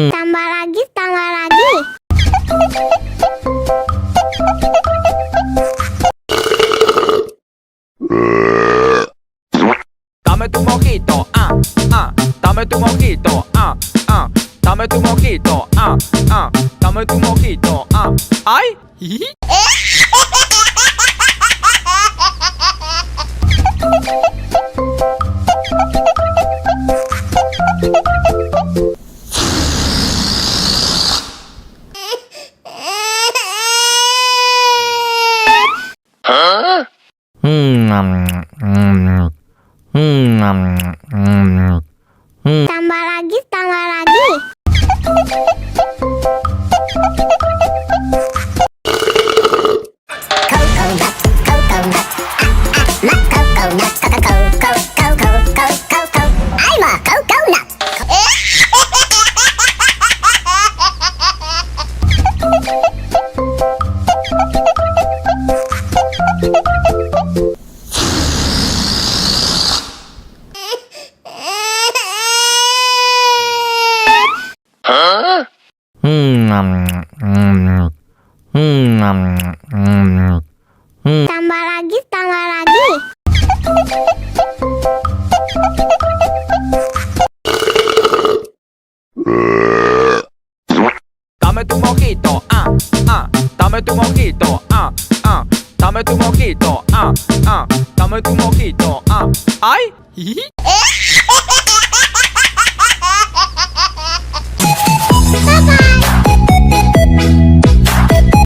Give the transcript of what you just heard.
Tambah lagi, tambah lagi. Dame tu mojito, dame tu mojito, dame tu mojito, dame tu mojito, ay. Tambah lagi, tambah lagi. I'm a coconut. Tambah lagi, tambah lagi. Dame tu mojito, dame tu mojito, dame tu mojito, dame tu mojito, ay.